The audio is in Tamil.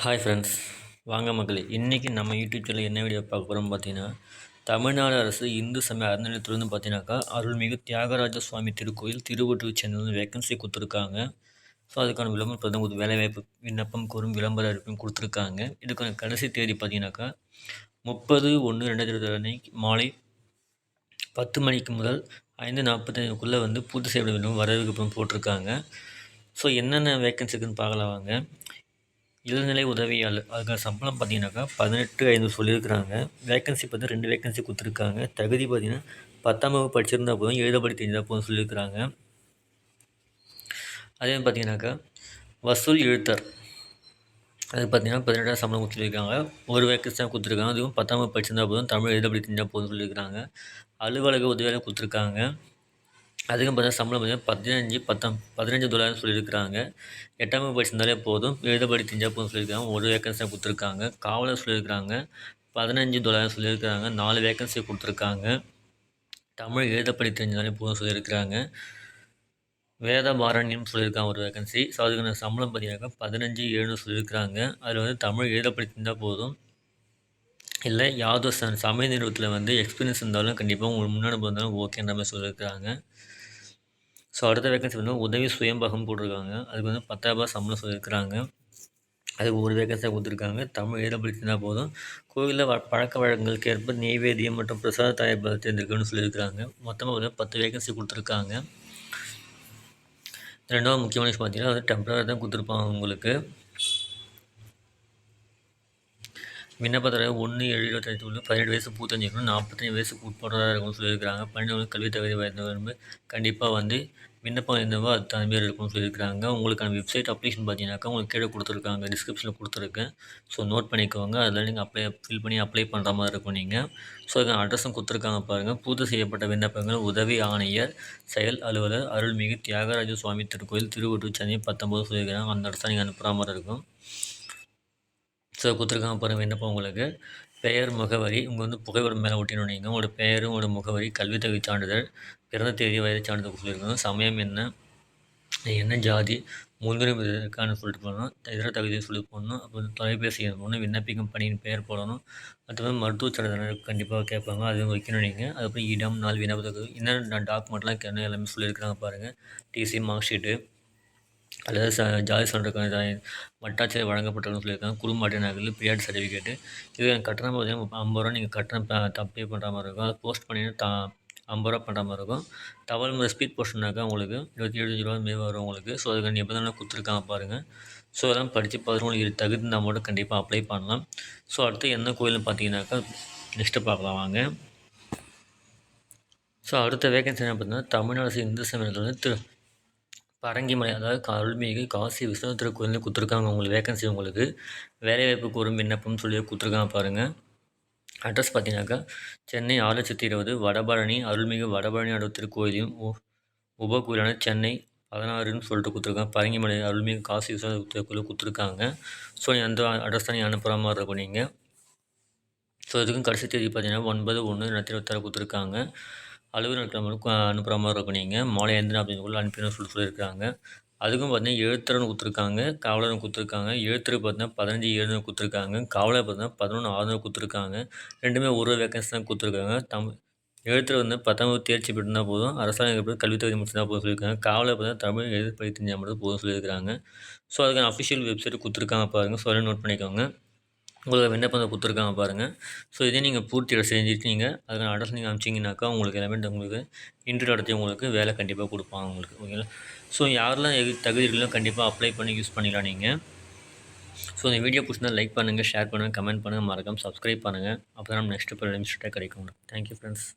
ஹாய் ஃப்ரெண்ட்ஸ், வாங்க மக்களே. இன்றைக்கி நம்ம யூடியூப் சேனல் என்ன வீடியோ பார்க்க போகிறோம்னு பார்த்தீங்கன்னா, தமிழ்நாடு அரசு இந்து சமய அறநிலையத்துலேருந்து பார்த்தீங்கன்னாக்கா அருள்மிகு தியாகராஜ சுவாமி திருக்கோயில் திருவொற்றியூர் சென்னையில் வேக்கன்சி கொடுத்துருக்காங்க. ஸோ அதுக்கான விளம்பரம் ஒரு வேலைவாய்ப்பு விண்ணப்பம் கோரும் விளம்பர அறிவிப்பும் கொடுத்துருக்காங்க. இதுக்கான கடைசி தேதி பார்த்தீங்கன்னாக்கா 30/1/2020 அன்னைக்கு மாலை 10 மணிக்கு முதல் 5:45க்குள்ளே பூர்த்தி செய்யப்பட வேண்டும் வரவேற்பு போட்டிருக்காங்க. ஸோ என்னென்ன வேக்கன்சி இருக்குதுன்னு பார்க்கலாம் வாங்க. இளநிலை உதவியாளர் அதுக்கான சம்பளம் பார்த்தீங்கன்னாக்கா 18,500 சொல்லியிருக்கிறாங்க. வேக்கன்சி பார்த்து 2 வேக்கன்சி கொடுத்துருக்காங்க. தகுதி பார்த்தீங்கன்னா 10ஆம் வகுப்பு படிச்சிருந்தா போதும், எழுதப்படி தெரிஞ்சால் போதும் சொல்லியிருக்கிறாங்க. அதே பார்த்தீங்கன்னாக்கா வசூல் எழுத்தர் அது பார்த்தீங்கன்னா 18,000 சம்பளம் கொடுத்துருக்காங்க. ஒரு வேக்கன்சி தான் கொடுத்துருக்காங்க. அதுவும் 10ஆம் வகுப்பு படிச்சிருந்தா போதும், தமிழ் எழுதப்படி தெரிஞ்சால் போதும் சொல்லியிருக்கிறாங்க. அலுவலக உதவியாளர் கொடுத்துருக்காங்க. அதுக்கும் பார்த்தா சம்பளம் பார்த்தீங்கன்னா 15 $10 சொல்லியிருக்கிறாங்க. 8ஆம் வகுப்பு படிச்சிருந்தாலே போதும், எழுதப்படி தெரிஞ்சால் போதும் சொல்லியிருக்காங்க. ஒரு வேக்கன்சி தான் கொடுத்துருக்காங்க. காவலர் சொல்லியிருக்கிறாங்க. $15 சொல்லியிருக்கிறாங்க. 4 வேக்கன்சி கொடுத்துருக்காங்க. தமிழ் எழுதப்படி தெரிஞ்சாலே போதும் சொல்லியிருக்கிறாங்க. வேத பாரண்யம் சொல்லியிருக்காங்க ஒரு வேக்கன்சி. ஸோ அதுக்கான சம்பளம் பார்த்தீங்கன்னாக்கா 15,700 சொல்லியிருக்கிறாங்க. அதில் தமிழ் எழுதப்படி தெரிஞ்சால் போதும். இல்லை யாதவ் சமய நிறுவனத்தில் எக்ஸ்பீரியன்ஸ் இருந்தாலும் கண்டிப்பாக உங்களுக்கு முன்னாடி இருந்தாலும் ஓகேன்ற மாதிரி சொல்லியிருக்கிறாங்க. ஸோ அடுத்த வேக்கன்சி உதவி சுயம்பகம் போட்டிருக்காங்க. அதுக்கு 10,000 சம்பளம் சொல்லியிருக்கிறாங்க. அதுக்கு ஒரு வேக்கன்சியாக கொடுத்துருக்காங்க. தமிழ் எழுதப்படி தெரிஞ்சால் போதும். கோயிலில் பழக்க வழக்கங்களுக்கு ஏற்ப நெய்வேத்தியம் மற்றும் பிரசாத தயாரிப்பு தேர்ந்தெடுக்கணும்னு சொல்லியிருக்கிறாங்க. மொத்தமாக 10 வேக்கன்சி கொடுத்துருக்காங்க. ரெண்டாவது முக்கியமான விஷயம் பார்த்தீங்கன்னா டெம்பரரி தான் கொடுத்துருப்பாங்க உங்களுக்கு. விண்ணப்பத்தர 1/7/2025 18 வயசு பூர்த்தஞ்சிருக்கணும், 45 வயசுக்கு உட்பட்டதாக இருக்கும்னு சொல்லியிருக்கிறாங்க. 12 கல்வி தகுதி வாய்ந்தவர் கண்டிப்பாக விண்ணப்பம் இருந்தவோ அது தகுதியாக இருக்கும்னு சொல்லியிருக்கிறாங்க. உங்களுக்கான வெப்சைட் அப்ளிகேஷன் பார்த்தீங்கன்னாக்கா உங்களுக்கு கீழே கொடுத்துருக்காங்க, டிஸ்கிரிப்ஷனில் கொடுத்துருக்கேன். ஸோ நோட் பண்ணிக்கோங்க. அதில் நீங்கள் ஃபில் பண்ணி அப்ளை பண்ணுற மாதிரி இருக்கும் நீங்கள். ஸோ அதுக்கான அட்ரஸும் கொடுத்துருக்காங்க பாருங்கள். பூர்த்தி செய்யப்பட்ட விண்ணப்பங்கள் உதவி ஆணையர் செயல் அலுவலர் அருள்மிகு தியாகராஜ சுவாமி திருக்கோயில் திருவொற்றியூர் சென்னை 19 சொல்லியிருக்கிறாங்க. அந்த இடத்துல நீங்கள் அனுப்புகிற மாதிரி இருக்கும். ஸோ கொடுத்துருக்காங்க பாருங்கள் விண்ணப்பம் உங்களுக்கு. பெயர் முகவரி உங்கள் புகைப்படம் மேலே ஒட்டினோம். நீங்கள் உங்களோட பெயரும் உங்களோட முகவரி கல்வித் தகுதி சான்றிதழ் பிறந்த தேதி வயது சான்றிதழ் சொல்லியிருக்கணும். சமயம் என்ன ஜாதி முன்னுரிமை இருக்கான்னு சொல்லிட்டு போடணும். இதர தகுதியை சொல்லி போடணும். அப்புறம் தொலைபேசி போடணும். விண்ணப்பிக்கும் பணியின் பெயர் போடணும். அதுமாதிரி மருத்துவ சான்றிதழ் கண்டிப்பாக கேட்பாங்க, அதுவும் வைக்கணும் நீங்கள். அதுக்கப்புறம் இடம் நாள் விண்ணப்பத்துக்கு என்னென்ன டாக்குமெண்ட்லாம் கேட்கணும் எல்லாமே சொல்லியிருக்கிறாங்க பாருங்கள். டிசி மார்க் ஷீட்டு அல்லது ஜாதி சான்றுக்கான வட்டாட்சியர் வழங்கப்பட்டதுன்னு சொல்லியிருக்காங்க. குடும்ப அட்டை நகல் பிரியாட் சர்டிஃபிகேட்டு. இது கட்டணம் பார்த்தீங்கன்னா 50 ரூபா நீங்கள் கட்டணம் பே பண்ணுற மாதிரி இருக்கும். அதை போஸ்ட் பண்ணிங்கன்னா 50 ரூபா பண்ணுற மாதிரி இருக்கும். தபால் முறை ஸ்பீட் போஸ்ட்னாக்கா உங்களுக்கு 27 ரூபா மாரி வரும் உங்களுக்கு. ஸோ அதுக்கு நிபந்தனை கொடுத்துருக்காங்க பாருங்கள். ஸோ அதெல்லாம் படித்து பார்த்துட்டு உங்களுக்கு தகுதினா மட்டும் கண்டிப்பாக அப்ளை பண்ணலாம். ஸோ அடுத்து என்ன கோயில்னு பார்த்தீங்கன்னாக்கா நெக்ஸ்ட்டு பார்க்கலாம் வாங்க. ஸோ அடுத்த வேகன்சி என்ன பார்த்தீங்கன்னா தமிழ்நாடு இந்து சமயத்தில் பரங்கிமலை அதாவது அருள்மிகு காசி விஸ்வநாதர் திருக்கோயில்னு கொடுத்துருக்காங்க. உங்களுக்கு வேகன்சி உங்களுக்கு வேலைவாய்ப்பு கோரும் விண்ணப்பம்னு சொல்லி கொடுத்துருக்காங்க பாருங்கள். அட்ரஸ் பார்த்தீங்கன்னாக்கா சென்னை 6,20,000 வடபழனி அருள்மிகு வடபழனி ஆண்டவர் திருக்கோயிலையும் உபகோயிலான சென்னை 16ன்னு சொல்லிட்டு கொடுத்துருக்காங்க. பரங்கிமலை அருள்மிகு காசி விஸ்வநாதர் திருக்கோயிலும் கொடுத்துருக்காங்க. ஸோ அந்த அட்ரஸ் தான் நீங்கள் அனுப்புகிற மாதிரி இருக்கும் நீங்கள். ஸோ இதுக்கும் கடைசி தேதி பார்த்தீங்கன்னா 9/1/2026 கொடுத்துருக்காங்க. அலுவலகத்தில் அனுப்புகிற மாதிரி இருக்கும் நீங்கள். மாலை 5:45 அனுப்பிடணும்னு சொல்லியிருக்காங்க. அதுக்கும் பார்த்தீங்கன்னா எழுத்தர்னு கொடுத்துருக்காங்க, காவலர்னு கொடுத்துருக்காங்க. எழுத்தருக்கு பார்த்தீங்கன்னா 15,700 கொடுத்துருக்காங்க. காவலர் பார்த்தீங்கன்னா 11,600 கொடுத்துருக்காங்க. ரெண்டுமே ஒரு வேக்கன்சி தான் கொடுத்துருக்காங்க. எழுத்தர் 10ஆம் வகுப்பு தேர்ச்சி பெற்றிருந்தால் போதும், அரசாங்க கல்வித் தகுதி முடிச்சிருந்தால் போதும் சொல்லியிருக்காங்க. காவலர் பார்த்தீங்கன்னா தமிழ் எழுத படிக்க தெரிஞ்சால் மட்டும் போதும் சொல்லியிருக்காங்க. ஸோ அதுக்கான அஃபிஷியல் வெப்சைட் கொடுத்துருக்காங்க பாருங்கள். ஸோ நோட் பண்ணிக்கோங்க. உங்களுக்கு விண்ணப்பத்தை கொடுத்துருக்காங்க பாருங்கள். ஸோ இதே நீங்கள் பூர்த்தி செஞ்சுருக்கீங்க, அதுக்கான அட்ரஸ் நீங்கள் அனுப்பிச்சிங்கனாக்கா உங்களுக்கு எல்லாமே உங்களுக்கு இன்டர்வியூ நடத்தி உங்களுக்கு வேலை கண்டிப்பாக கொடுப்பாங்க உங்களுக்கு. ஓகேங்களா? ஸோ யாரெல்லாம் தகுதி இருக்குல்லோ கண்டிப்பாக அப்ளை பண்ணி யூஸ் பண்ணிக்கலாம் நீங்கள். ஸோ இந்த வீடியோ பிடிச்சிருந்தா லைக் பண்ணுங்கள், ஷேர் பண்ணுங்கள், கமெண்ட் பண்ணுங்கள், மறக்காமல் சப்ஸ்கிரைப் பண்ணுங்கள். அப்போ தான் நம்ம நெக்ஸ்ட்டு கிடைக்கும் உங்களுக்கு. Thank you friends.